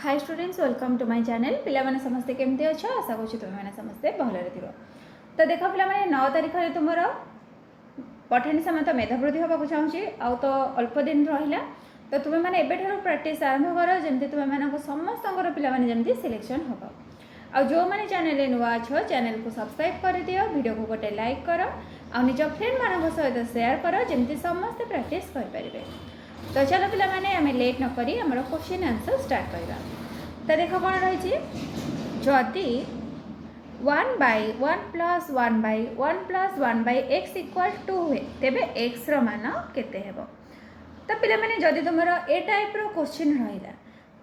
Hi students welcome to my channel पिला माने समस्ते केमती अच्छो आशा करूँ तुम मैंने समस्ते भलरे थी। तो देख पिला माने 9 तारिख में तुम पठाणी समेत मेधावृद्धि होगा चाहूँगी आउ तो अल्प दिन रहा तो तुम्हें मैंने एबेठार प्राक्टिस आरंभ कर जमी तुम्हें समस्त पे सिलेक्शन हम आ जो मैंने चैनल नुआ अच्छ चैनल को सब्सक्राइब कर दियो वीडियो को गोटे लाइक कर आ निज फ्रेंड मान सहित शेयर कर जमी समस्ते प्राक्टिस करें। तो चलो पिला माने आम लेट न करी आम क्वेश्चन आंसर स्टार्ट करवा। तो देख कौन रही जदि 1/1 + 1/1 + 1/x = 2 हुए तेबे x मान केते हेबो। तो पिला माने जदि तुम ए टाइप रो क्वेश्चन रहिला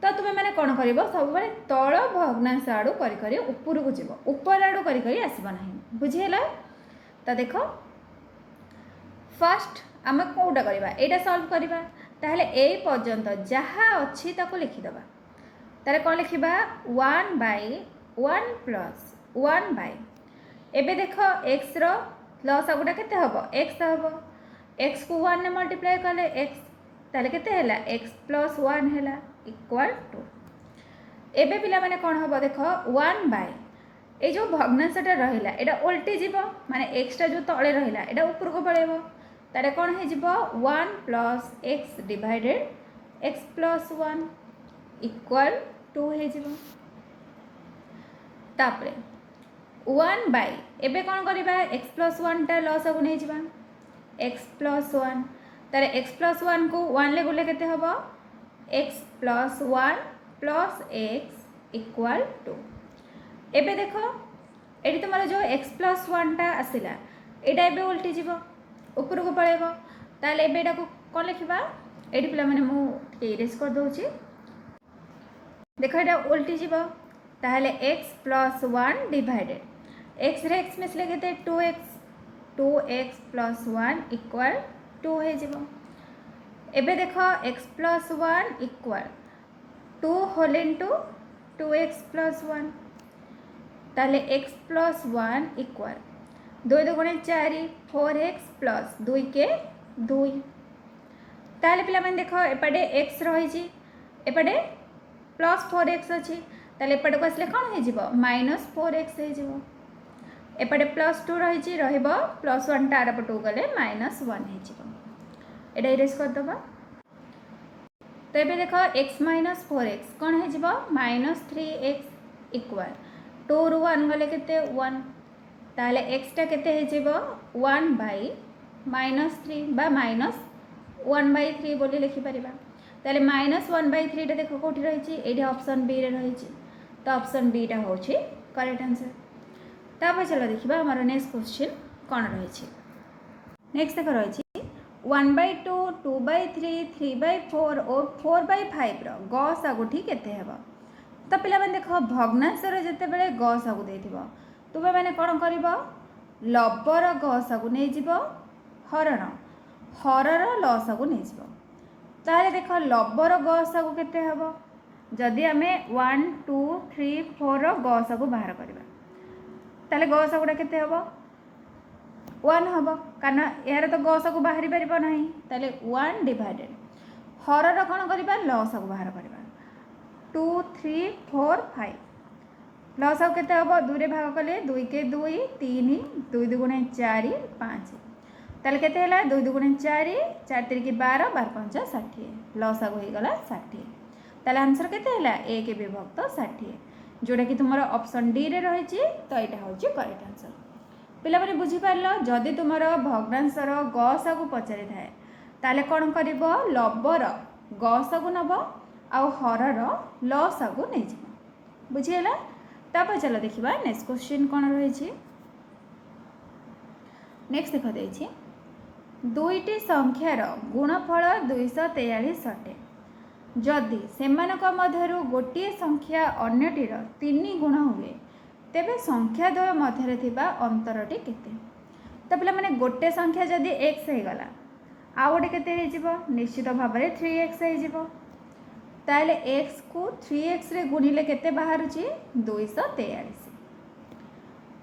तो तुम मैंने कौन कर सब तल भग्नांश आड़ू कर ऊपर को जीव ऊपर आड़ू कर आसब ना बुझीगला। तो देख फास्ट आम कौटा करवा यहाँ सल्व करवा ताहले ए पर्यंत जहाँ अच्छी ताको लिखिदबा तारे कौन लिखा 1/1 + 1/। एबे देख एक्स लस आगुटा केते हबो एक्स हबो एक्स को 1 ने मल्टीप्लाई कले एक्स ताले केते हैला x + 1 हैला = 2। एबे पिला माने कौन हबो देख 1/। ए जो भग्नांशटा रहिला एटा उल्टी जीव माने एक्सटा जो तले रहिला एटा ऊपर को पळेबो तारे कौन है जीव 1 + x डिवाइडेड x + 1 = 2 है जीव। तापरे 1/। एबे कौन करबा x + 1 टा लस को नै जीवा x + 1 तारे x + 1 को 1 ले गुले केते हबो x + 1 + x = 2। एबे देखो एटी तुम्हारा जो x + 1 टा आसिला एटा एबे उल्टी जीव ऊपर को पळेबो ताले एबे एटा को कोन लिखिबा एटी पिला माने मु इरेज कर दोची देखो एटा उल्टी जीव ताहले x + 1 डिवाइडेड x रे x मिसले केते 2x + 1 = 2 है जीव। एबे देखो x + 1 = 2 होल इनटू 2x + 1 ताले x + 1 = 2 × 2 = 4 4x + 2 के 2 ताले पिला माने देखो एपटे x रही एपटे +4x अच्छी ताले एपटे को आसले कौन हो -4x हो एपटे +2 रही रहिबो +1 टा आर पटू गले -1 हो एटा इरेज कर दबा। तो ये देख x - 4x कौन हो -3x = 2 ରୁ 1 गले केते 1 ताले x टा केते हो 1/- 3 बा -1/3 बोली लिखि परिबा ताले -1/3 टा देखो कोठी रही एठी ऑप्शन बी रे रही तो ऑप्शन बी टा होची करेक्ट आंसर। तापर चलो देखिबा हमर नेक्स्ट क्वेश्चन कौन रही नेक्स्ट देख रही 1/2 2/3 3/4 और 4/5 रो गसागुठी केते हेबो। तो पिला माने देख भग्नांशर जिते बड़े गसागु देथिबो तुमे माने कौन करिबो लबर गसागु नै जीवो हरण हरर लसागु नै जीवो ताले देख लबर गसागु केते हेबो जदि आमे 1 2 3 4 रो गसागु बाहर करबा ताले गसागुटा केते हेबो 1 हेबो कारण यार तो गसागु बाहरी परिबो नाही ताले 1 डिवाइडेड हरर कौन करबा लसागु बाहर करबा 2 3 4 5 लसागु केते हेबो 2 रे भाग कले 2 के 2 3 2 2 × 4 5 ताले केते हैला 2 2 × 4 4 3 की 12 12 5 60 लसागु हो गला 60 ताले आंसर केते हैला 1 विभक्त 60 जोटा कि तुम ऑप्शन डी रे रही तो यहाँ हूँ करेक्ट आंसर। पिला माने बुझी पारलो जदि तुम भग्नांशर गसागु पचारि थाए ताले कौन कर लबर गसागु नब आउ हरर लसागु नहीं जीव बुझीगला। तापर चलो देखिबा नेक्स्ट क्वेश्चन कौन रही नेक्स्ट देख देछि दुईटी संख्यार गुणफल 243 अटे जदि सेमानक मध्यरु गोटे संख्या अन्यटीर 3 गुण हुए तेबे संख्या द्वय मध्य थिबा अंतरटी केते। तो पिला माने गोटे संख्या जदि x हो गला आ गोटे केते हो जिवो निश्चित भाव में 3x हो जिवो ताले x को 3x रे गुणिले केते बाहरुची 243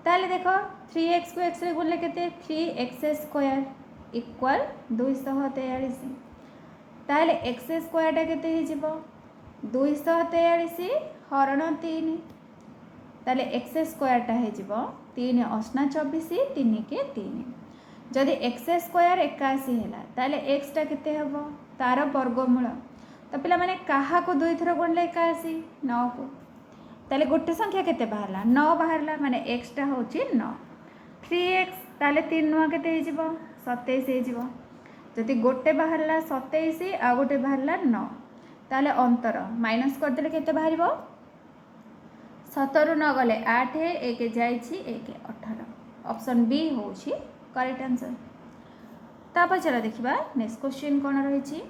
ताले देखो 3x को x रे गुणिले केते 3x² = 243 ताहले x² टा केते हो जिवो 243 हरण 3 ताले एक्स स्क्वायरटा हो 3 अष्टा 24 3 के 3 जदि एक्स स्क्वायर 81 है ताले एक्सटा केते हेबो तार वर्गमूल तो पिला माने कहा को दुई थर गुणले 81 9 को ताले गोटे संख्या केते बाहरला 9 बाहरला माने एक्सटा होची 9 3x ताले 3 नुआ केते हे जिवो 27 हे जिवो जदि गोटे बाहरला 27 आ गोटे बाहरला 9 ताले अंतर माइनस कर देले केते बाहरिबो 17 रु 9 गले 8 1 जाइछि 1 18 ऑप्शन बी होछि करेक्ट आंसर। तापर चला देखिबा नेक्स्ट क्वेश्चन कोन रहिछि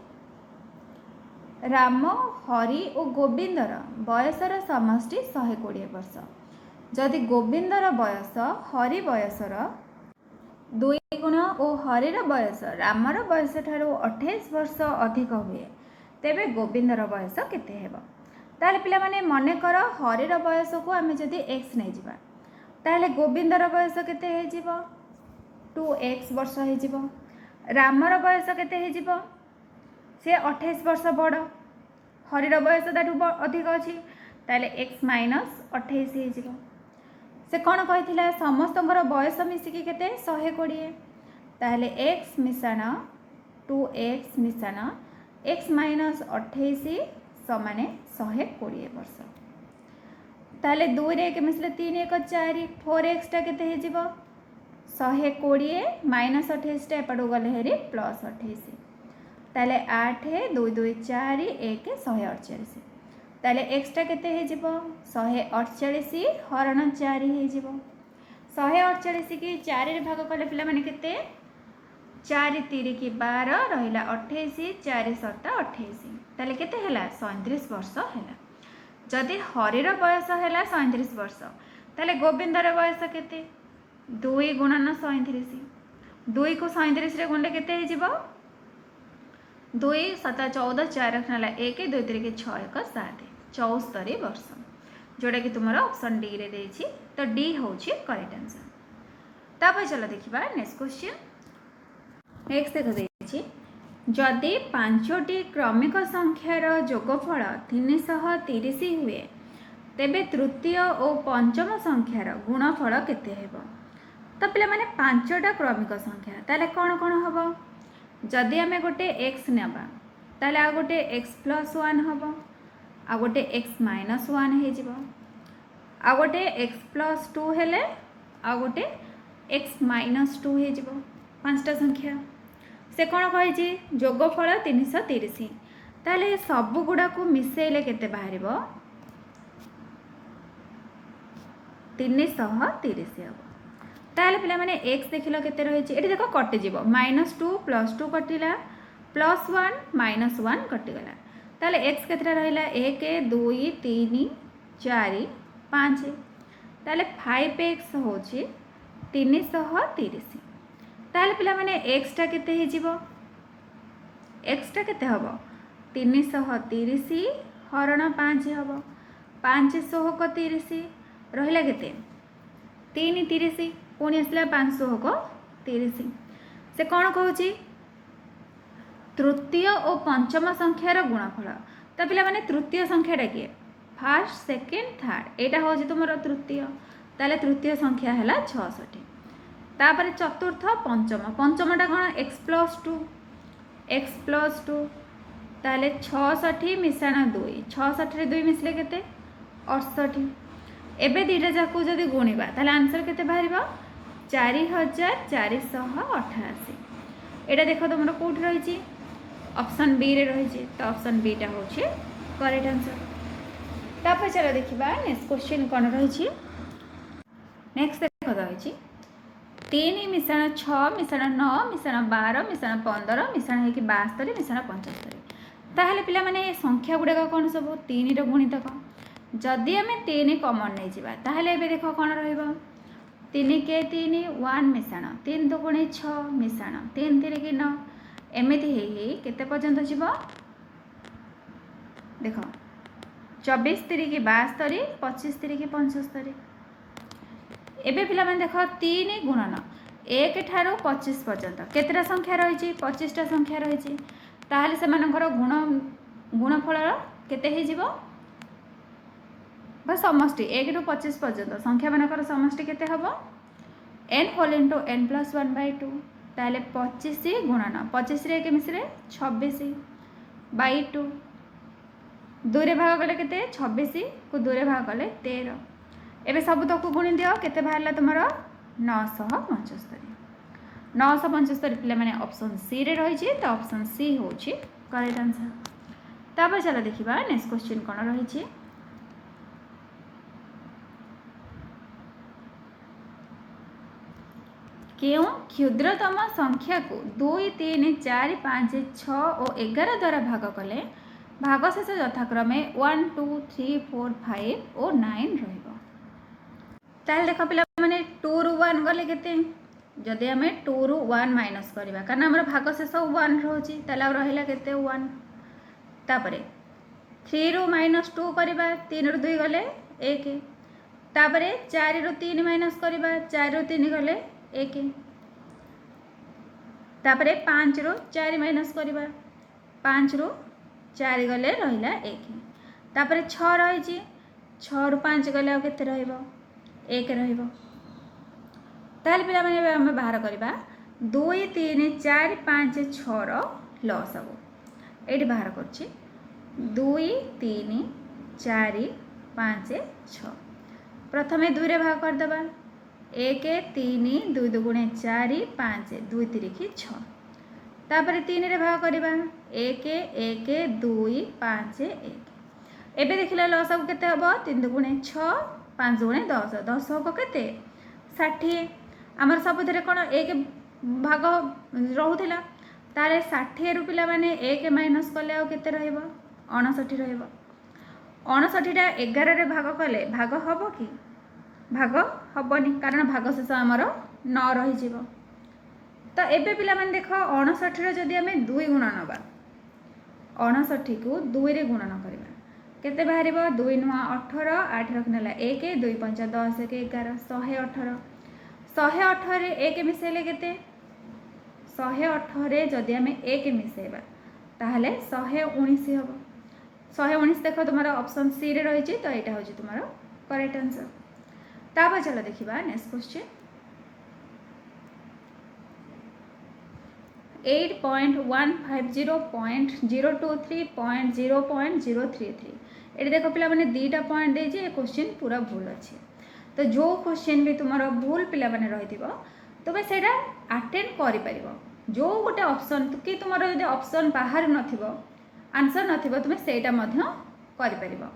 राम हरि और गोविंदर बयसर समष्टि 120 वर्ष जदि गोविंदर बयस हरि बयसर 2 गुण और हरिर बयस रामर बयस ठारू 28 वर्ष अधिक हुए तेबे गोविंदर बयस केते हेबो ताले पिला माने मने कर हरिर बयस को आमे जदि x नै जिबा ताले गोविंदर बयस केते हे जिवो 2x वर्ष हे जिवो रामर बयस केते हे जिवो से 28 वर्ष बड़ हरिर बयस ताठू अधिक अछि ताले x माइनस 28 हे जिवो से कौन कही समस्त बयस मिसिकी केते 120 ताले x मिशाण 2x मिशाण x माइनस 28 समान 120 वर्ष ताले 2 रे के मिसले 3 1 4 4x टा केते हे जिवो 120 माइनस 28 टा एपडो गले हेरी प्लस 28 ताले 8 2 2 4 1 148 ताले x टा केते हे जिवो 148 हरण 4 हे जिवो 148 की 4 रे भाग कले पिला माने केते 4 3 की 12 रहिला 28 4 7 28 ताले केते हैला 37 वर्ष हैला जदि हरिर बयस हैला 37 वर्ष ताले गोविंदर बयस केते 2 गुणन 37 2 को 37 रे गुणले केते हे जिवो 2 7 14 4 रखनाला 1 2 3 के 6 1 7 74 वर्ष जोड़ा कि तुम ऑप्शन डी रे देछि तो डी होछि करेक्ट आंसर। तापर चलो देखिबा नेक्स्ट क्वेश्चन नेक्स्ट देखो देछि जदि 5टी क्रमिक संख्यार जोगफल 330 हुए तेबे तृतीय और पंचम संख्यार गुणफल केते हेबो तो पिला माने 5टा क्रमिक संख्या ताले कोन कोन हबो जदि आमे गोटे x नेबा ताले आ गोटे x प्लस 1 हबो आ गोटे x माइनस 1 हे जिवो आ गोटे x प्लस 2 हेले आ गोटे x माइनस 2 हे जिवो 5टा संख्या से कोन कहि छी जोगफल 330 ताले सब गुडा को मिसेले केते बाहरिबो 330 हबो ताले पिला माने x देखिलो केते रहि छी एठी देखो कटि जिवो -2 + 2 कटिला +1 -1 कटि गला ताले x केतरा रहिला 1 2 3 4 5 ताले 5x होची 330 ताले पिला माने x टा केते हे जिवो x टा केते हबो 330 हरण 5 हबो 500 को 30 रहिला केते 330 पुणी आसला 500 को 30 से कौन कहूँ तृतीय और पंचम संख्यार गुणफल तो पिला माने तृतीय संख्याटा किए फर्स्ट सेकेंड थर्ड यहाँ हूँ तुम तृतीय ताले तृतीय संख्या है 66 तापर चतुर्थ पंचम पंचमटा कौन x प्लस 2 ताले 66 मिशाण 2 66 2 मिसले केते 68 एबे दीटा जाकू जदि गुणिबा ताले आंसर केते बाहरिबा 4488 एटा देखो तुम कौट रही ऑप्शन बी रे रही तो ऑप्शन बी टा होची करेक्ट आंसर। तापर चलो देखिबा नेक्स्ट क्वेश्चन कोन रही नेक्स्ट देखो रही 3 मिशाण 6 मिशाण 9 मिशाण 12 मिशाण 15 मिशाण है कि 72 मिशाण 75 ताहले पिला माने ये संख्या गुडा कौन सब 3 रो गुणितक जदि आम 3 कमन नहीं जावा ताहले एबे देखो कौन रहिबो 3 के 3 1 मिशाण 3 2 6 मिशाण 3 3 की 9 एमती केते पर्यंत जीव देख 24 3 की 72 25 3 की 75 एबे पिला माने देख 3 गुणन 1 ठारो 25 पर्यंत केतेटा संख्या रही 25टा संख्या रही ताहले से मानकर गुणफल केते हे जीवो बा समष्टि 1 रु 25 पर्यंत संख्या मानकर समष्टि केते हबो n whole into n plus 1/2 ताले 25 गुणन 25 रे के मिसरे 26/2 2 रे भाग कले केते 26 को 2 रे भाग कले 13 एबे सब तक गुणी दियो केते बाहरला तुमरो 975 975 पिला माने ऑप्शन सी रे रही छी तो ऑप्शन सी होची करेक्ट आंसर। तापर चलो देखिबा नेक्स्ट क्वेश्चन कोन रही छी क्यों क्षुद्रतम संख्या को 2 3 4 5 6 और 11 द्वारा भाग कले भागशेष यथाक्रमे 1 2 3 4 5 और 9 रहिबो। ताल देख पिला माने 2 रु 1 गले केते जदि हमें 2 रु 1 माइनस करबा कारण हमर भागशेष 1 रहउची ताला रहिला केते 1 तापरे 3 रु -2 करबा 3 रु 2 गले 1 तापरे 4 रु 3 माइनस करबा 4 रु 3 गले 1 तापरे 5 रु 4 माइनस करबा 5 रु 4 गले रहिला 1 तापरे 6 रही छी 6 रु 5 गले आ केते रहइबो 1 रहइबो। ताल पिला माने हम बाहर करबा 2 3 4 5 6 रो लॉस हबो एठी बाहर करछि 2 3 4 5 6 प्रथमे 2 रे भाग कर देबा 1 3 2 दुगुणे 4 5 2 3 6 तापर 3 रे भाग करबा 1 1 2 5 1 एबे देखिला लॉस अब केते हबो 3 दुगुणे 6 5 दुगुणे 10 10 हबो केते 60 हमर सबुतरे कोन 1 भाग रहउथिला तारे 60 रु पिला माने 1 माइनस कले आ केते रहइबो 59 रहइबो 59 टा 11 रे भाग कले भाग हबो कि भाग हबनी कारण भागशेष आमर 9 रही जीवो। तो एबे पिला माने देखो 59 रे जदि हमें 2 गुणन नबा 59 को 2 रे गुणन करबा केते बाहरिबो 2 नुआ 18 8 रखनेला 1 2 5 10 1 11 118 118 रे 1 मिसेले केते 118 रे जदि हमें 1 मिसेबा ताहले 119 हबो 119 देखो तुम्हारा ऑप्शन सी रे रही छी तो एटा होची तुम्हारा करेक्ट आंसर। तापर चलो देखिबा नेक्स्ट क्वेश्चन 8.150.023.033 एटी देखो पिला माने दीटा पॉइंट दे जे क्वेश्चन पूरा भूल अछि तो जो क्वेश्चन भी तुम्हारा भूल पिला माने रहिथिबो तबे सेटा अटेंड करि परिबो जो गोटे ऑप्शन कि तुम्हारा यदि ऑप्शन बाहर नथिबो आंसर नथिबो तुमे सेटा मध्य करि परिबो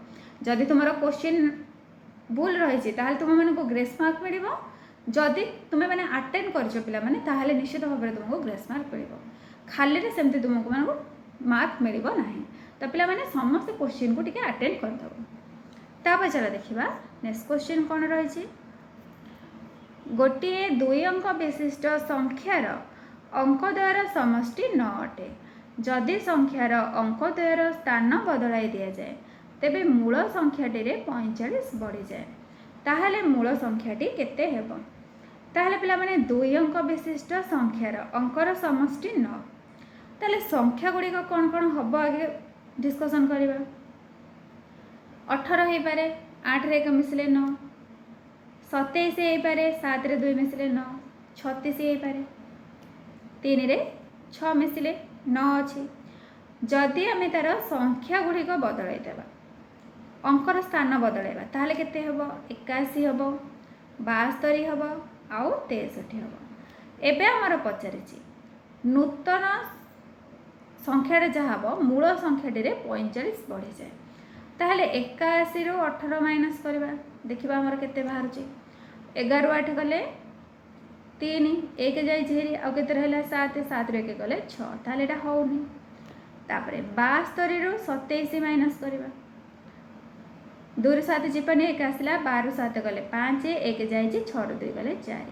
जदि तुम्हारा क्वेश्चन भूल रही ताहले तुम मन को ग्रेस मार्क मिलिबो जदि तुमे माने अटेंड करछो पिला माने ताहले निश्चित भाव में तुमको ग्रेस मार्क मिलिबो खाली रे सेमते तुमको मन को मार्क मिलिबो नाही तो पिला माने समस्त क्वेश्चन को टिके अटेंड कर दबो। तापर चला देखिबा नेक्स्ट क्वेश्चन कोन रही छी गोटे 2 अंक विशिष्ट संख्यार अंक द्वार समष्टि 9 अटे जदि संख्यार अंक द्वार स्थान बदलाई दिया जाए तेबे मूल संख्याटी रे 45 बढ़ी जाए ताहले मूल संख्याटी केते हेबो ताहले पिला माने 2 अंक विशिष्ट संख्यार अंकर समष्टि 9 ताहले संख्या गुडी को कोन कोन हबो आगे डिस्कशन करिबा 18 हे पारे 8 रे 1 मिसले 9 27 हे पारे 7 रे 2 मिसले 9 36 हे पारे 3 रे 6 मिसले 9 अछि जदि हमें तार संख्या गुडी को बदलाई देबा अंकर स्थान बदलैबा ताहले केते हबो 81 हबो 72 हबो आउ 63 हबो एबे हमर पचारिछि नूतन संख्या रे जा हबो मूल संख्या रे 45 बढ़ी जाए ताहले 81 रो 18 माइनस करबा देखिबा हमर केते बाहरछि 11 8 गले 3 1 जाई झेरी आ केते रहला 7 7 रे 1 गले 6 ताहले एटा होउनी तापरे 72 रो 27 माइनस करबा 2 रे 7 जिपने 1 आसला 12 रो 7 गले 5 1 जाई 6 रो 2 गले 4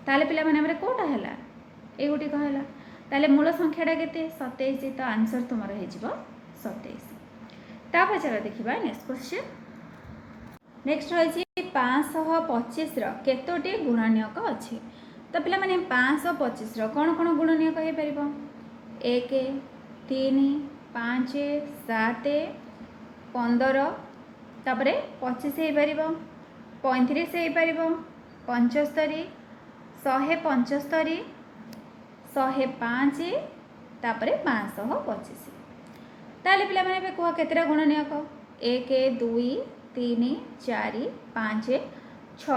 ताहले पिला माने हमरे कोटा हैला ए गुटी कहला ताहले मूल संख्याटा केते 27 तो आंसर तुम्हारा हे जिवो 27। तापर चला देखिबा नेक्स्ट क्वेश्चन नेक्स्ट होइछि 525 रो केतोटी गुणनीयक अछि तो पिला माने 525 रो कोन कोन गुणनीयक हे परिबो 1 3 5 7 15 तापर 25 हो पार 35 हो पार 75 175 105 तापर 525 ताले पिला माने कह केतरा गुणनीयक 1 2 3 4 5 6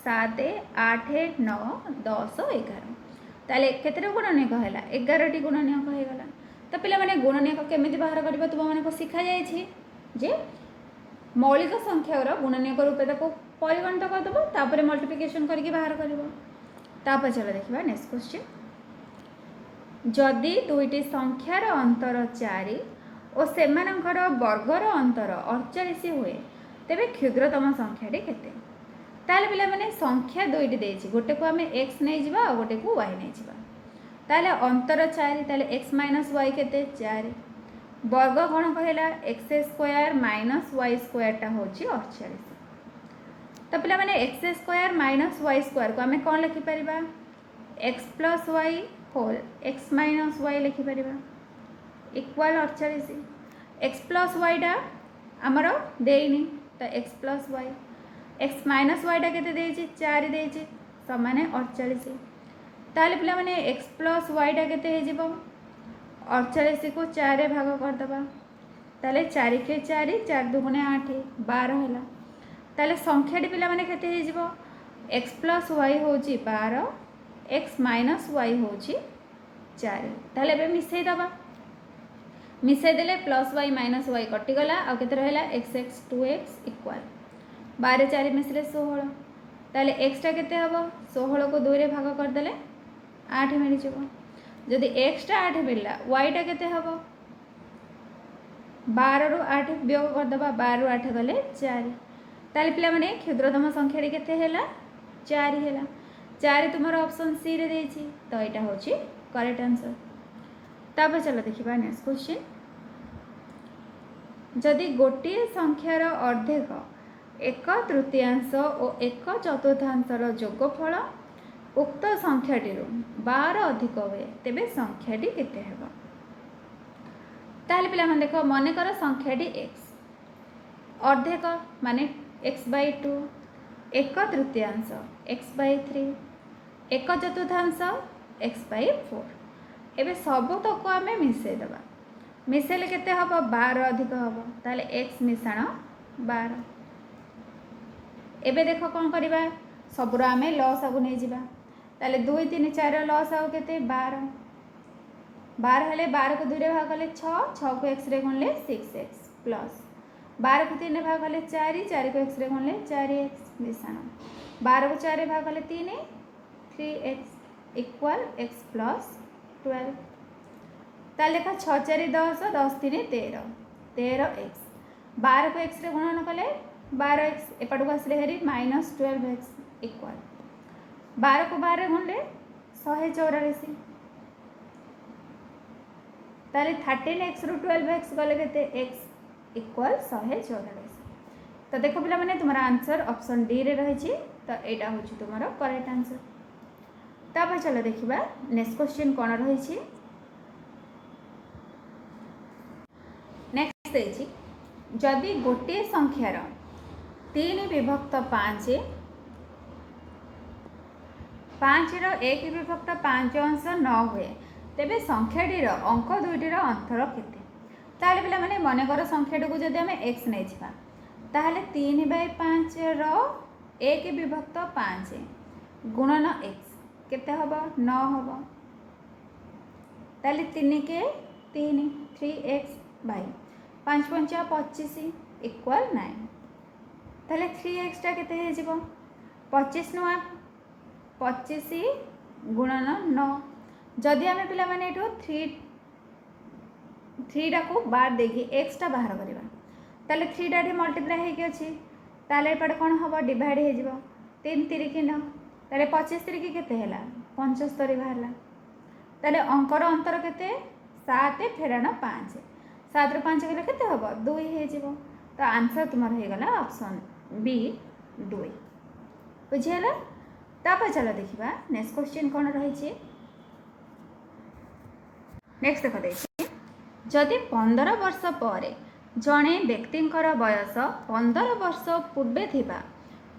7 8 9 10 11 ताले केतरा गुणनीयक है 11 टी गुणनीयक हो गला। तो पिला माने गुणनीयक केमिति बाहर करबा तुम माने को सिखा जायछि जे मौलिक संख्यार गुणनीयक रूपे ताको परिगणित करदेव तापर मल्टिप्लिकेशन करके बाहर करब। तापर चलो देखा नेक्स्ट क्वेश्चन जदि दुईटी संख्यार अंतर 4 और सेमानंकर वर्गर अंतर 48 हुए तेबे क्षुद्रतम संख्याटी केते। ताले पिला माने संख्या दुईटी देछि गोटे को आमे x नै जिबा आ गोटे को y नै जिबा ताले अंतर 4 ताले x माइनस y केते 4 वर्ग कोण कहला x square minus y square टा होछि 48। तो पिला माने x square minus y square को आमे कोन लिखि परिबा x plus y whole x minus y लिखि परिबा इक्वल 48 x प्लस वाई टा आमर देनी तो x plus y x minus y टा केते देछि 4 देछि समान 48 ताले पिला माने x प्लस वाई टा केते हे जिवो 48 को 4 रे भाग कर दबा ताले 4 के 4 4 दुगुणे 8 12 होला ताले संख्याटी पिला माने केते हे जिवो x प्लस वाई होछि 12 x माइनस वाई होछि 4 ताले बे मिसै दबा मिसै देले प्लस वाई माइनस वाई कटिगला आ केते रहला एक्स एक्स 2x इक्वल 12 4 मिसले 16 ताले x टा केते हबो 16 को 2 रे भाग कर देले 8 मिल जिवो जदि x टा 8 मिलला y टा केते हबो 12 रु 8 वियोग कर दबा 12 रु 8 गले 4 ताले पिला माने क्षुद्रतम संख्या रे केते हैला 4 हैला 4 तुमरो ऑप्शन सी रे देछि तो एटा होछि करेक्ट आंसर। तापर चलो देखिबा नेक्स्ट क्वेश्चन जदि गोटे संख्यार अर्धेक 1/3 और 1/4 जोगफल उक्त संख्याटी 12 अधिक हुए तेबे संख्याटी केते हेबो। ताले पिला मन देखो मन कर संख्याटी x अर्धेक माने x/2 1/3 x/3 1/4 x/4 एबे सब तक आमे मिसै दबा मिसेले केते हबो 12 अधिक हबो ताले x मिश्रण 12 एबे देखो कोन करबा सबरो आमे लॉस आगु नै जिबा ताले 2 3 4 लॉस आगु केते 12 12 हेले 12 को 2 रे भाग गले 6 6 को x रे गुणले 6x प्लस 12 को 3 रे भाग गले 4 4 को x रे गुणले 4x मिश्रण 12 को 4 रे भाग गले 3 3x इक्वल x प्लस 12 ताले का 6 4 10 10 3 13 13x 12 को x रे गुणन कले 12x एपट को आसले हेरी माइनस 12x इक्वल 12 को 12 रे गुणले 184 ताले 13x रु 12x गले केते x इक्वल 184। तो देखो पिला माने तुम्हारा आंसर ऑप्शन डी रे रही छी तो एटा होची तुम्हारा करेक्ट आंसर। तापर चलो देखिबा नेक्स्ट क्वेश्चन कोन रही छी नेक्स्ट है जदि गोटे संख्यार 3 विभक्त 5 5 रो 1 विभक्त 5 अंश न हुए तेबे संख्याटीर अंक दुईटीर अंतर केते। ताले पिला माने मन कर संख्याटी को जदि हमें x नै छिबा ताहले 3/5 रो 1 विभक्त 5 गुणन x केते हबो 9 हबो ताले 3 के 3 3x बाई 5 5 25 इक्वल 9 ताले 3x टा केते हे जिवो 25 नुआ 25 गुणन 9 जदि हमें पिला माने एठो 3 टा को बार देखि x टा बाहर करबा ताले 3 टा मल्टीप्लाई हे के अछि ताले एपड कोन हबो डिवाइड हे जिवो 3 3 की 9 ताले 25 3 की केते हैला 75 बाहरला ताले अंकर अंतर केते 7 फेरान 5 7 रो 5 गले केते हबो 2 हे जिवो। तो आंसर तुम्हारा हे गला ऑप्शन बी 2 बुझियला। तापर चलो देखिबा नेक्स्ट क्वेश्चन कोन रही छी नेक्स्ट देखो देखि जदि 15 वर्ष पर जड़े व्यक्तिर बयस 15 वर्ष पूर्वे थिबा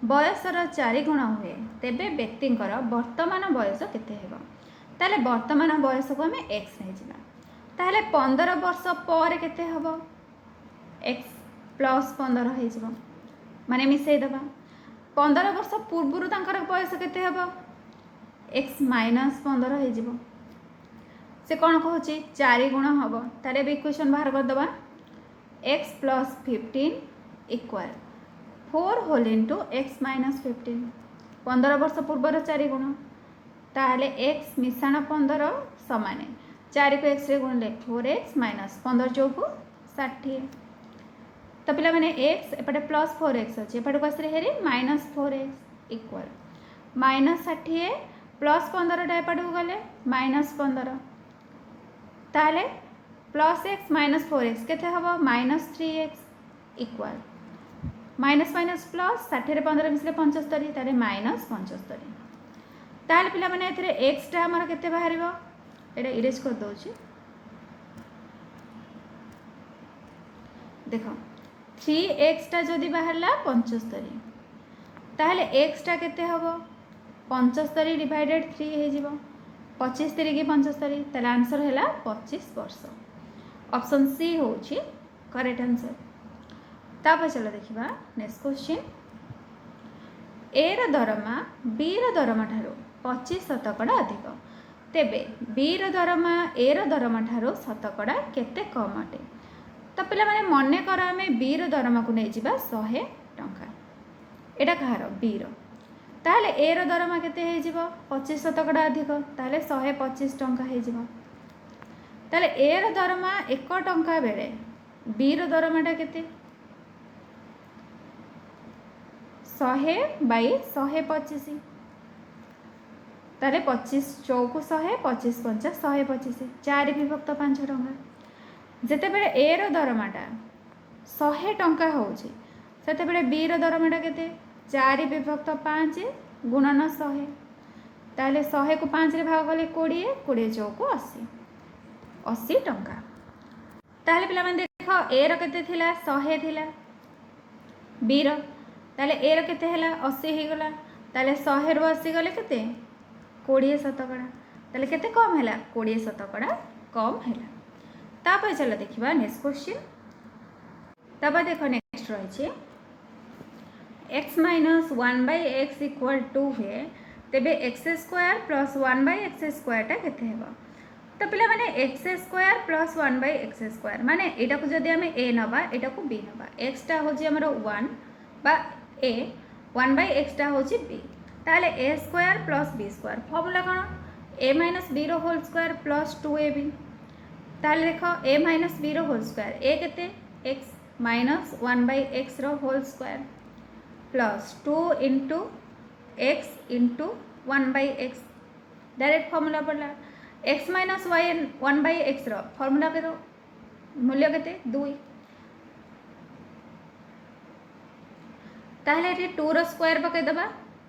बयसर 4 गुण हुए तेबे व्यक्तिर वर्तमान बयस केते हेबो ताले वर्तमान बयस को आम एक्स नहीं जावा ताले 15 वर्ष पर केते हेबो एक्स प्लस 15 हो जावा माने मिसई दबा 15 वर्ष पूर्व तांकर बयस केते हेबो एक्स माइनस 15 हो जावा से कौन कहूँ 4 गुण हम तारे भी इक्वेशन बाहर करदे x plus 15 equal 4 whole into x minus 15 15 वर्ष पूर्वर 4 गुण ताहले एक्स मिशाण 15 सामान 4 को एक्स रे गुणले 4x माइनस 15 चौकू 60 तो पिला माने एक्स एपटे प्लस 4x अच्छे एपटे को हेरी minus 4x equal minus 60 plus 15 एपटे को गले माइनस 15 ताहले प्लस एक्स माइनस 4x केते हबो minus 3x equal minus minus plus 60 15 मिसले 75 तारे माइनस 75 ताहले पिला माने एथरे x टा हमर केते बाहरिबो एटा इरेज कर दोछि देखो 3x टा जदि बाहरला 75 ताहले x टा केते हबो 75 डिवाइडेड 3 हे जिवो 25 3 75 ताहले आंसर हैला 25 वर्ष ऑप्शन सी होची करेक्ट आंसर तापर चलो देखिबा नेक्स्ट क्वेश्चन ए र दरमा बी र दरमा ठारो 25% अधिक तेबे बी र दरमा ए र दरमा ठारो 100% केते कम अटे तो पिला माने मने कर आमे बी र दरमा को नै जिबा 100 टंका एटा कहार बी र ताहले ए र दरमा केते हे जिवो 25% अधिक ताहले 125 टंका हे जिवो ताहले ए र दरमा 1 टंका बेले बी र दरमाटा केते 100 बाई 125 ताहले 25 चौकू 100 25 पंचा 125 4 विभक्त 5 टंका जेते बेले ए र दरमाटा 100 टंका होउची सेते बेले बी र दरमाटा केते 4 विभक्त 5 गुणन 100 ताहले 100 को 5 रे भाग गले 20 20 चौकू 80 80 टंका ताहले पिला माने देखो ए र केते थिला 100 थिला बी र ताहले ए र केते हैला 80 हे गला ताहले 100 रो 80 गले केते 20% ताहले केते कम हैला 20% कम हैला तापर चलो देखिबा नेक्स्ट क्वेश्चन तापर देखो नेक्स्ट रहिছে x minus 1/x equal to हुए तेबे x square plus 1/x square टा केते हेबा तो पिला माने x square plus 1/x square माने एटा को जदि आमे a नबा एटा को b नबा x टा होची हमर 1 बा a 1/x टा होची b ताले a square plus b square formula कोन a माइनस b रो होल स्क्वायर प्लस 2ab ताले देखो a माइनस b रो होल स्क्वायर a केते x माइनस 1/x रो whole square plus 2 into x into 1/x direct formula पड़ला x minus y 1/x रो formula के मूल्य केते 2 ताहले रे 2 रो स्क्वायर पके दबा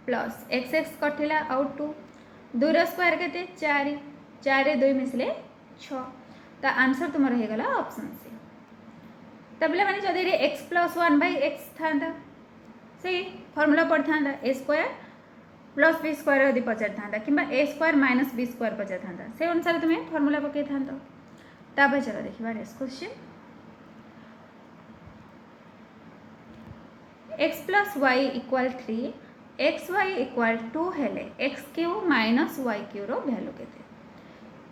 प्लस x कटिला आउट 2 2 रो स्क्वायर केते 4 4 रे 2 मिसले 6 तो आंसर तुम रह गला ऑप्शन सी तबले माने जदि रे x प्लस 1/x थांदा से फॉर्मूला पड़ थांदा a square plus b square यदि पचार था कि a square minus b square पचार था से अनुसार तुम्हें फॉर्मूला पकई था तापर चलो देखिबा next question x plus Y equal 3 X Y equal 2 हेले X cube minus Y cube रो वैल्यू केते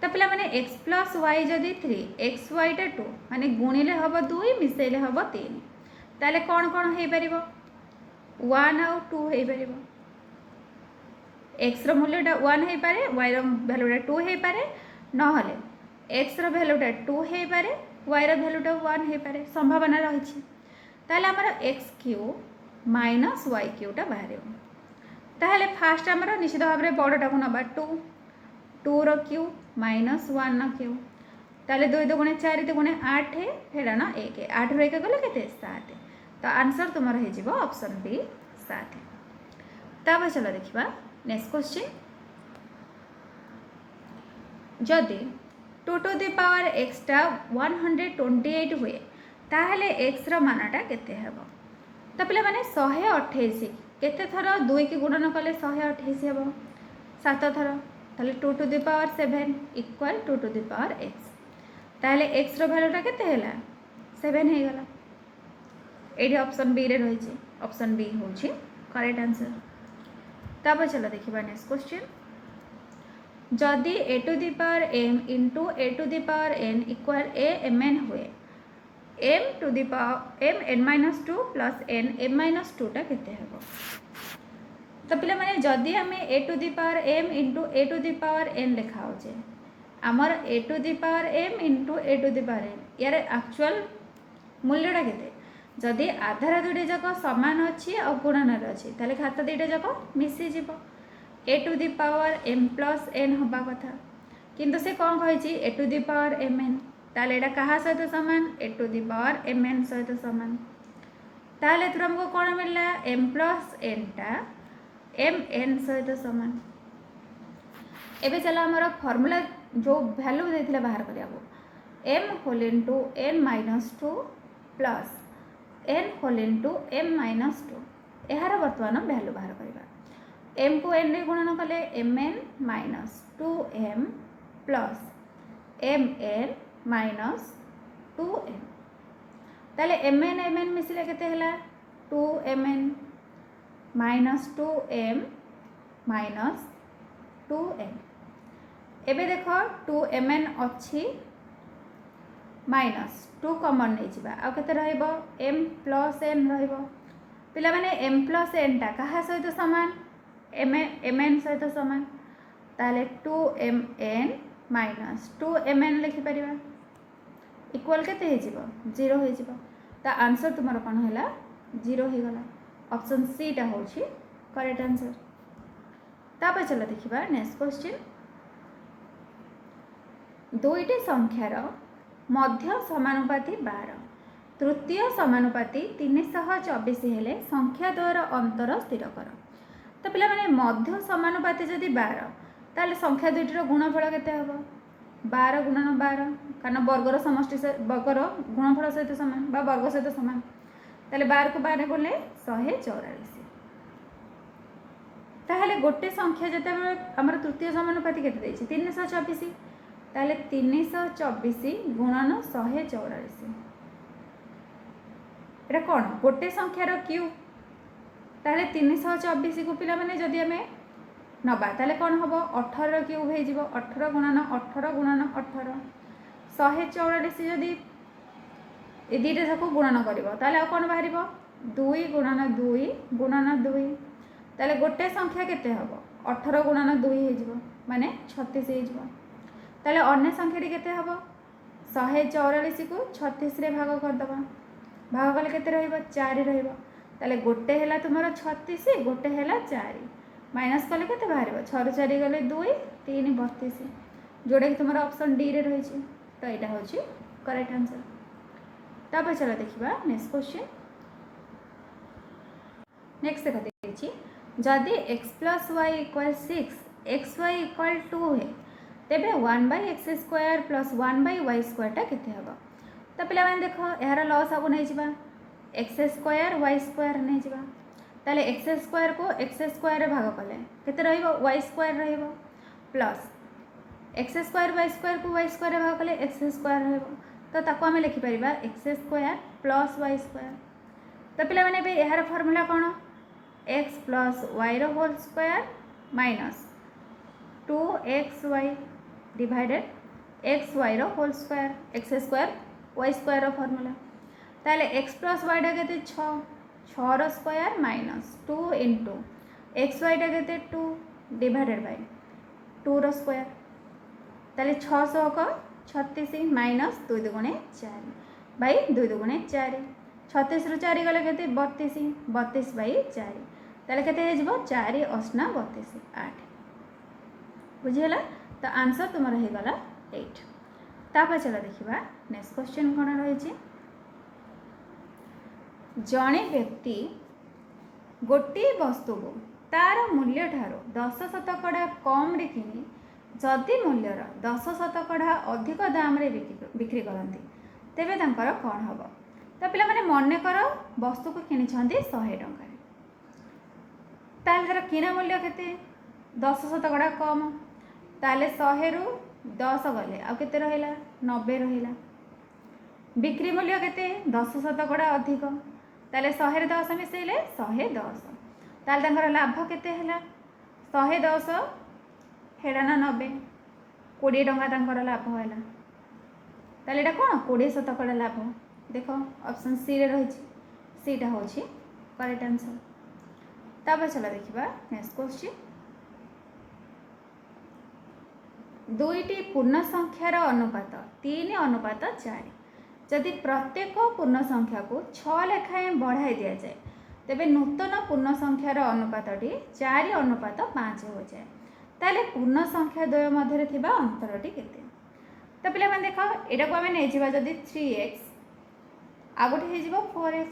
तो पिला माने x प्लस वाई जदि 3 एक्स वाई टा 2 माने गुणिले हबो 2 मिसेले हबो 3 ताले कोन कोन हे परिबो 1 और 2 हे परिबो एक्स रो मूल्यटा 1 हो पारे वाई रो वैल्यूटा 2 हो पारे नहले एक्स रो वैल्यूटा 2 हो पारे वाई रो वैल्यूटा 1 हो पारे संभावना रही ताहले हमर x cube minus Y Quetta बाहर ताहले फास्ट हमर निश्चित भाव में बड़टा को नबा 2 2 रो क्यू माइनस 1 रो क्यू ताहले 2 2 4 2 8 हेला ना 1 8 रो 1 गले केते 7 तो आंसर तुम रही जिवो ऑप्शन बी 7 तापर चलो देखिबा नेक्स्ट क्वेश्चन जदि 2 टू द पावर x टा 128 हुए ताहले एक्स रो मानटा केते हेबो तो पिला माने 128 केते थर 2 की गुणन कले 128 हेबो 7 थर ताहले 2 to the power 7 equal 2 to the power x ताहले x रो वैल्यूटा केते हैला 7 हे गला एडी ऑप्शन बी रे रही छी ऑप्शन बी होची करेक्ट आंसर। तापर चलो देखिबा नेक्स्ट क्वेश्चन जदि a to the power m into a to the power n equal a mn हुए m to the power m n minus 2 plus n m minus 2 टा केते हेबो तो पिला माने जदि हमें a to the power m into a to the power n लिखा हो जे आमर a to the power m into a to the power n यार एक्चुअल मूल्यटा केते जदि आधार दुईटा जाक सामान अच्छी और गुणन अच्छी ताले खाता दुईटा जाक मिसी जीव a to the power m plus n हवा कथा किंतु से कौन कही a to the power mn ताले एटा कहा सहित सामान a to the power mn सहित सामान ताले तुम हमको कौन मिलला m प्लस n टा mn सहित सामान। एबे चला हमारा फॉर्मूला जो वैल्यू देथिला बाहर करिया m whole into n minus 2 plus n whole into m minus 2 यार वर्तमान वैल्यू बाहर करवा m को n रे गुणन कले mn minus 2m plus mn minus 2m ताले mn mn मिसिले केते हला 2mn minus 2m minus 2m एबे देखो 2mn अच्छी माइनस 2 कमन नहीं जावा आ केते रहइबो m प्लस n रहइबो पिला माने m प्लस n टा कहा सहित समान mn सहित समान ताले 2mn माइनस 2mn लिखि परिबा इक्वल केते हे जिवो 0 हे जिवो ता आंसर तुमरो कोन हैला 0 हे गला ऑप्शन सी टा होची करेक्ट आंसर। तापर चलो देखिबा नेक्स्ट क्वेश्चन दुईटी संख्यार मध्य समानुपाती 12 तृतीय समानुपाती 324 हेले संख्या द्वार अंतर स्थिर कर तो पिला माने मध्य समानुपाती जदि 12 ताले संख्या दुईटर गुणफल केते हबो 12 गुणन 12 कारण वर्गर समष्टि वर्गर गुणफल सहित समान बा वर्ग सहित समान ताले 12 को 12 बोले 144 ताहले गोटे संख्या जते हमर तृतीय समानुपाती केते देछि 324 ताले 324 गुणन 144 एटा कौन गोटे संख्यार क्यूब ताले 324 को पिला माने जदि हमें नबा ताले कौन हम 18 क्यूब हो 18 गुणन 18 गुणन 18 144 जदि ए दुईटा जाक गुणन कर कौन बाहर 2 गुणन 2 गुणन 2 ताले गोटे संख्या केते हम 18 गुणन 2 हो माने 36 हो ताले अन्य संख्याटी केते हबो 144 को 36 रे भाग कर दबा भाग कले केते रहइबो 4 रहइबो ताले गोटे हैला तुमरो 36 गोटे हैला 4 माइनस कले केते बाहरबो 6 4 गले 2 3 32 जोडे तुमरो ऑप्शन डी रे रही छी तो एटा होची करेक्ट आंसर। तापर चलो देखिबा नेक्स्ट क्वेश्चन नेक्स्ट देखा देछि जदि x + y = 6 xy = 2 है तेबे 1/x² प्लस 1/y² टा केते हबो तो पिला माने देखो यार लॉस आगो नहीं जिबा x² y² नहीं जिबा ताले x² को x² रे भाग कले केते रहइबो y² रहइबो प्लस x² y² को y² रे भाग कले x² रहइबो तो ताको हमें लिखि परिबा x² प्लस y² तो पिला माने बे यार फार्मूला कोन x प्लस y रो whole square minus 2xy divided X Y रो whole square X square Y square रो फॉर्मूला ताले एक्स प्लस वाई टा केते 6 रो square minus 2 into X Y टा केते 2 डिवाइडेड बाय 2 रो स्क्वायर ताले 600 को 36 माइनस 2 दुगुणे 4 बाय 2 दुगुणे 4 36 रो 4 गले केते 32 32 बाय 4 ताले केते हे जबो 4 8 32 8 बुझिला तो आंसर तुम रहीगला 8। तापर चलो देखिबा नेक्स्ट क्वेश्चन कोन रही जड़े व्यक्ति गोटे वस्तु को तार मूल्य ठारो 10% कम रे किनी जदि मूल्यर 10% अधिक दाम रे बिक्री करती तेबे तांकर कौन हम तो पे मन कर वस्तु को किणी 100 टंका तार किणा मूल्य के 10% कम ताले 100 रु 10 गले आउ के रहा 90 रहा बिक्री मूल्य के 10% अधिक ताले 100 10 मिसेले 110 ताल लाभ केते 110 हेड़ा 90 20 टंका लाभ है ताले एटा कौन 20% लाभ देख ऑप्शन सी रे रही सीटा हूँ करेक्ट आंसर। तापर चला देखा नेक्स्ट क्वेश्चन दुईटी पूर्ण संख्यार अनुपात 3:4 जदि प्रत्येक पूर्ण संख्या को 6 लेखाएं बढ़ाई दि जाए तेबे नूतन पूर्ण संख्यार अनुपातटी 4:5 हो जाए ताले पूर्ण संख्या द्वय मध्य थिबा अंतरटी केते तो पे देख यहाँ को आम नहीं जदि 3x आ गोटे हो 4x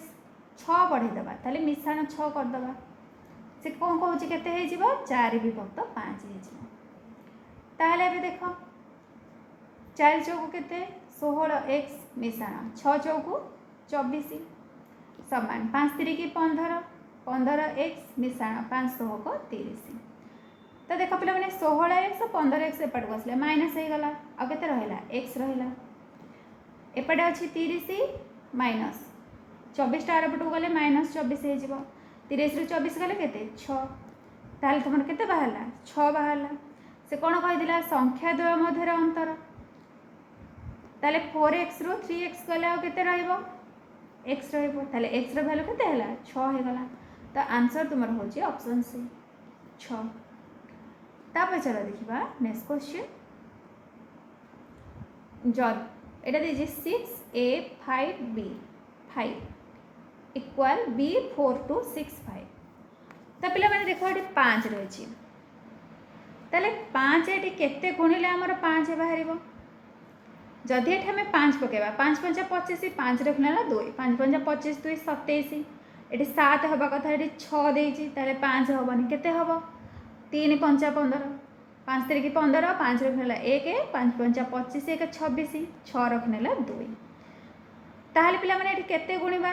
6 बढ़ेदेवा ताले मिश्रण 6 करदे से कौन कौन के 4/5 ताहले देख 4 चौक के 16x मिश्रण 6 चौक 24 समान 5 3 की 15 15x मिश्रण 5 16 30 तो देख पे 16x 15x एपट को आसला माइनस हो गला आ के रहा x रहा एपटे अच्छी 30 माइनस 24 टा एपट को गले माइनस 24 हो 30 रु 24 गले के 6 ताल तुम के बाहर 6 बाहर से कौन कही संख्या द्वय मध्य अंतर ताले 4x रु 3x गले आउ के x रहा x रो वैल्यू के 6 हो गला तो आंसर तुम हूँ ऑप्शन सी 6। तापर चलो देखा नेक्स्ट क्वेश्चन जब एटा दीजिए 6a 5b 5 equal b 4 to 6 5 तो पे मैंने देखो ये 5 रही ताले 5 ये केते गुणिले आमर 5 बाहर जदि ये आम 5 पकेबा 5 5 25 5 रखना 2 5 5 25 2 27 ये 7 हवा कथा ये 6 देती 5 हेनी के हम 3 5 15 5 3 की 15 5 रखने 1 5 5 25 1 26 6 रखने 2 ताहले पिला माने एठी केते गुणिबा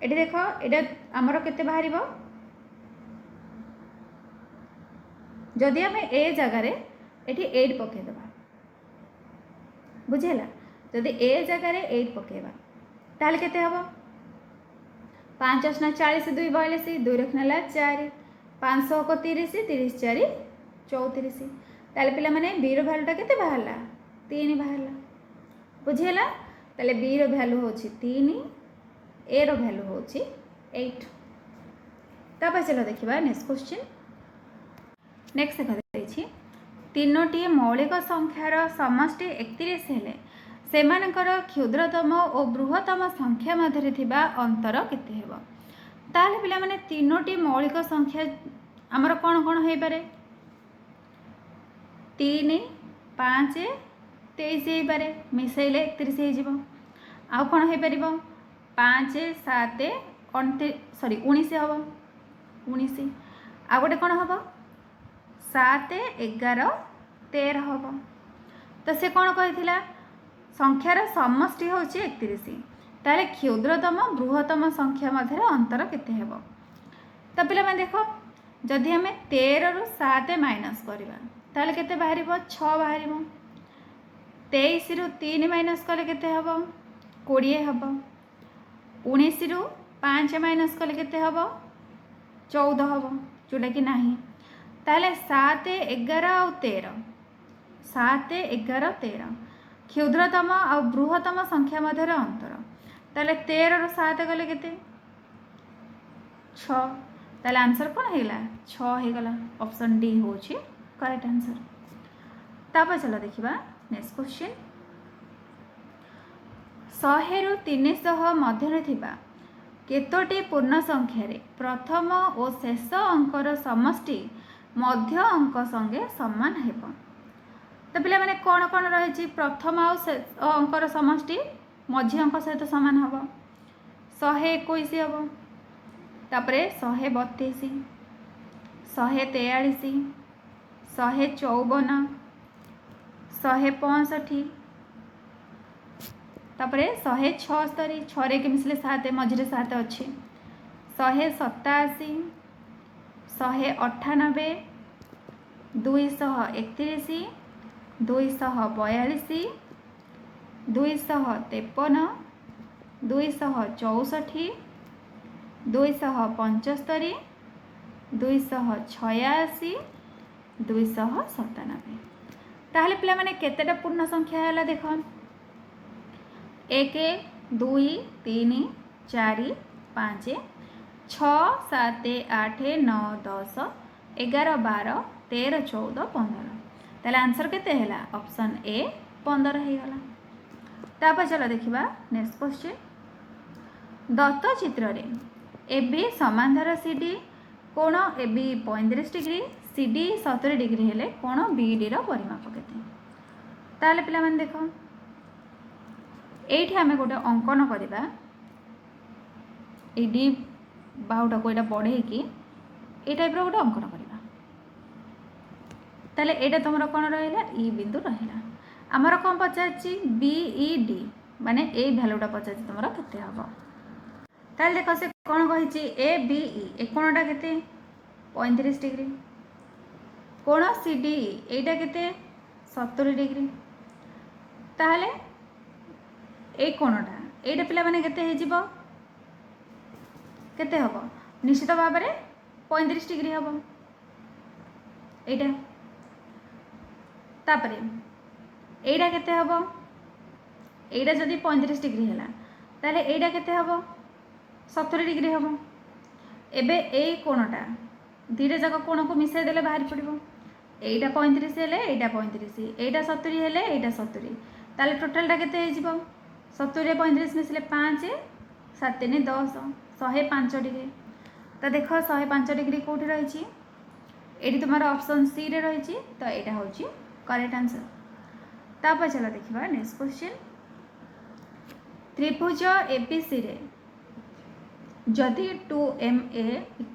एठी देख एटा आमर केते बाहर जदि आम ए जगार एठी 8 पकेदेबा बुझेला जदि ए जगार 8 पकेबा ताहले केते हबो 5 8 40 2 42 2 रखने 4 500 को 30 30 4 34 ताले पिला माने बी रो वैल्यूटा केते बाहरला 3 बाहरला बुझेला ताले बी रो वैल्यू होछि 3 ए रो वैल्यू होछि 8। तापर चलो देखिबा नेक्स्ट क्वेश्चन नेक्स्ट देखा देछि तीनोटी मौलिक संख्यार समष्टि 31 हेले सेमानकर क्षुद्रतम और बृहत्तम संख्या मध्य थिबा अंतर केते हेबो ताले पिला माने तीनोटी मौलिक संख्या आमर कौन कौन हो पारे 3 5 23 हो पारे मिसेले 31 हो आउ कौन हो पार 5 7 19 हम 19 आ गोटे कौन हम 7 11 13 हम तो से कौन कही संख्यार समष्टि हूँ 31 ताले क्षुद्रतम बृहत्तम संख्या मध्य अंतर केते हेबो तो पे देख जदि आम 13 रु 7 माइनस करवा ताले केते बाहर 6 बाहर 23 रु 3 माइनस कले केते हम 20 हम 19 रु 5 माइनस कले केते हम 14 हम जोटा कि नहीं ताले 7 11 और 13 7 11 13 क्षुद्रतम और बृहत्तम संख्या मध्य अंतर ताले 13 रु 7 गले केते 6 ताले आंसर कौन होगा 6 होगला ऑप्शन डी हूँ करेक्ट आंसर। तापर चलो देखा नेक्स्ट क्वेश्चन 100 रु 300 मध्य थिबा केतोटी पूर्ण संख्यार प्रथम और शेष अंकर समष्टि मध्य अंक संगे समान हेब तो पे मैंने कौन कौन रही प्रथम अंकर समष्टि मझी अंक सहित सामान हम 121 हम तापर 132 143 154 165 तापर 176 6 के मिसले 7 मझे 7 अच्छे 187 198 231 242 253 264 275 286 297 ताहले पिला माने केतेटा पूर्ण संख्या है देख 1 2 3 4 5 6 7 8 9 10 11 12 13 14 15 ताहले आंसर केते हैला ऑप्शन ए 15 हो गला। तापर चलो देखिबा नेक्स्ट क्वेश्चन दत्त चित्र रे एबी समांतर सीडी कोण एबी 35 डिग्री सीडी 70 डिग्री हेले कोण बीडी रो परिमाप केते ताले पिला माने देखो एठी हमें गोटे अंकन करबा ए डी बाहुटा को एटा बढ़े कि ए टाइप रो गोटे अंकन करबा ताले एटा तुमरा कोन रहला ई बिंदु रहला आमर कौन पचारची बी ई डी माने ए भैल्यूटा पचारची तुमरा केते हबो ताले देखो से कोन कहिची ए बी ई ए कोनटा केते 35 डिग्री कोण सी डी एटा केते 70 डिग्री ताहले ए कोणटा एटा पिला माने केते हे जिवो केते हबो निश्चित भाव में 35 डिग्री हबो एटा तापरे एटा केते हबो एटा जदि 35 डिग्री हैला ताले एटा केते हबो 70 डिग्री हबो एबे ए कोणटा धीरे जक कोण को मिसाई देले बाहर पड़िबो एटा 35 हेले एटा 35 एटा 70 हेले एटा 70 ताले टोटलटा केते हे जिवो 70 रे 35 मिसले 5 7 3 10 105 डिग्री तो देख 105 डिग्री कौटी रही ये तुम ऑप्शन सी रे रही तो यहाँ हूँ करेक्ट आंसर। तापर चलो देखा नेक्स्ट क्वेश्चन त्रिभुज एबीसी रे जदि 2MA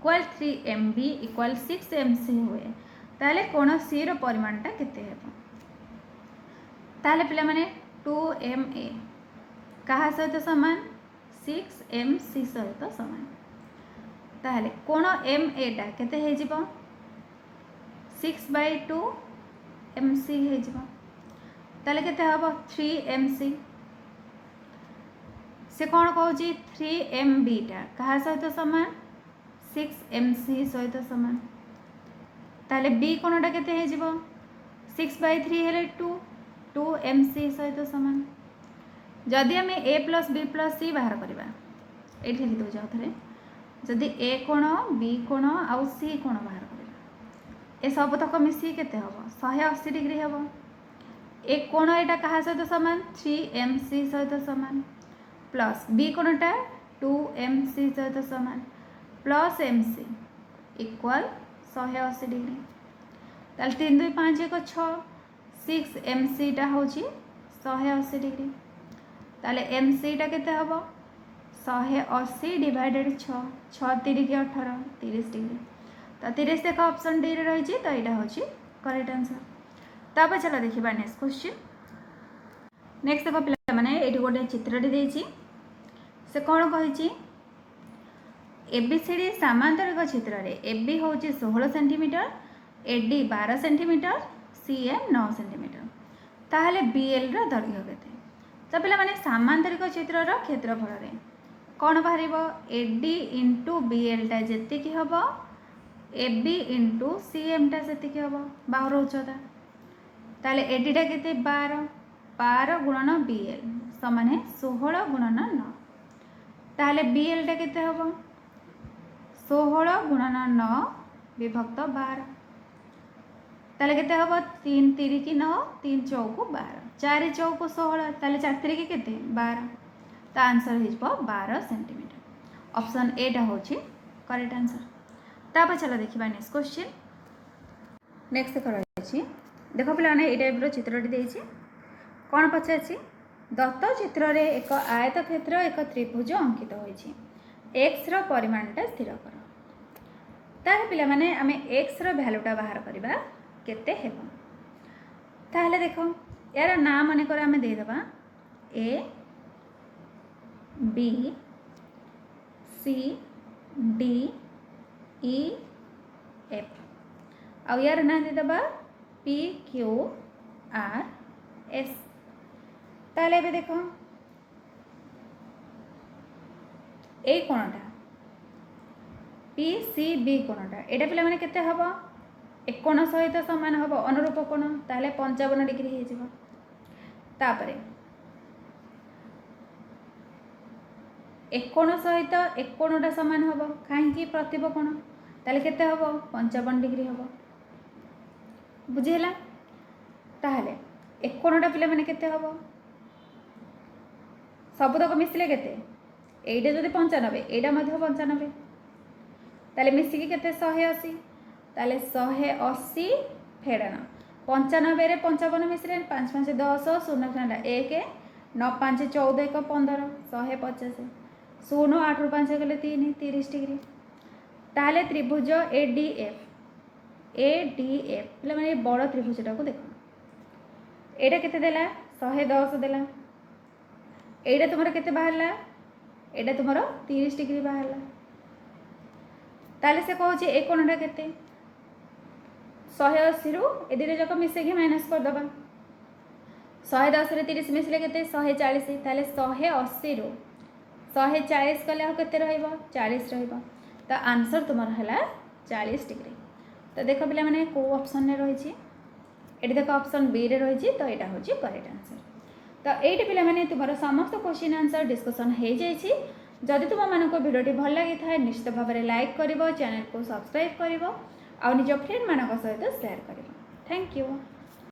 = 3MB = 6MC हुए ताले कोण सी रो परिमाणटा केते हेबो ताले पिला माने 2MA कहा सहित समान 6MC सहित समान ताहले कोण MA टा केते हे जिवो 6/2 MC हे जिवो ताले केते हबो 3MC से कौन कहूँ 3MB टा कहा सहित समान 6MC सहित समान ताले B कोणटा केते हे जिवो 6/3 हेले 2MC सहित समान जदि आम A + B + C बाहर करवा ये लिखी दौर थे जदि A कोण B कोण आउ C कोण बाहर करवा ए सबतक मिसी केते हबो 180 डिग्री हबो ए कोण एटा कहा सहित समान 3MC सहित समान प्लस B कोणटा 2MC सहित समान प्लस MC इक्वल 180 डिग्री ताल 3 2 5 1 6 6MC टा होची 180 डिग्री ताले MC टा केते हबो 180 डिवाइडेड 6 6 3 के 18 30 डिग्री तो 30 देख ऑप्शन डी रे रही तो यहाँ हूँ करेक्ट आंसर। तापर चलो देखा नेक्स्ट क्वेश्चन नेक्स्ट देख पे मैंने ये गोटे चित्रटी देती से कौन कही एबीसीडी सामांतरिक चित्र रे एबी हूँ 16 centimetre AD 12 centimetre CM 9 centimetre ताहले बीएल रो दैर्घ्य केते तो पे मैंने सामांतरिक चित्र रो क्षेत्रफल रे कौन बाहर एडी इंटू बीएल टा जी हम एबी इंटू सीएम टा से हम बाहर उच्चता ताले एडी टा केते 12 गुणन बीएल समान 16 गुणन 9 ताहले बीएल टा केते हम 16 गुणन 9 विभक्त 12 ताले केते हम 3 3 की 9 3 चौक 12 4 चौक 16 ताले 4 3 की केते 12 तो आंसर हो 12 सेंटीमीटर ऑप्शन ए टा हूँ करेक्ट आंसर। तापर चलो देखा नेक्स्ट क्वेश्चन नेक्स्ट देख रही देख पे ये टाइप चित्रटी देती कौन पचार दत्त चित्र रे एक आयत क्षेत्र एक त्रिभुज अंकित होती एक्स रो परिमाणटा स्थिर कर तार पिला माने आमे एक्स रो भैल्यूटा बाहर करबा केते हेबो ताहले देखो यार नाम मन कर आमे दे देबा A B C D E F आउ यार ना देदबा पी क्यू आर एस ताले बे देखो ए कोणटा पी सी बी कोणटा एटा पिला माने केते हबो एक कोण सहित समान हबो अनुरूप कोण ताले 55 डिग्री हे जिवो तापरे एक कोण सहित एक कोणटा समान हबो काहे प्रतिब कोण ताले केते हबो 55 डिग्री हबो बुझिला ताहले एक कोणटा पिला माने केते हबो सबुतक मिसले केते एइटा जदि 95 एइटा मध्ये 95 ताले मिसिकी केते 180 ताले 180 फेड़ाण 95 रे 55 मिसले 5 5 10 0 0 1 9 5 14 1 15 150 0 8 ରୁ 5 गले 3 30 डिग्री ताले त्रिभुज एडीएफ पिला माने बड़ त्रिभुजटा को देखो एटा केते देला 110 देला एटा तुमरा केते बाहरला एटा तुमरा 30 डिग्री बाहरला ताले से कहूची ए कोणटा केते 180 रु ए दिरे जक मिसेगी माइनस कर दबा 110 रे 30 मिसले केते 140 ताले 180 रु 140 कले हो केते रहइबो 40 रहइबो तो आंसर तुमर हला 40 डिग्री तो देखो पिला माने को ऑप्शन ने रही छी एटी देखो ऑप्शन बी रे रही छी तो एटा होची करेक्ट आंसर तो एटी पिला माने तुमर समस्त क्वेश्चन आंसर डिस्कशन हे जाई छी जदि तुम मानको वीडियोटी भल लगी थाए निश्चित भाव में लाइक करिवो चैनल को सब्सक्राइब करिवो आ निज फ्रेंड मानक सहित शेयर करिवो थैंक यू।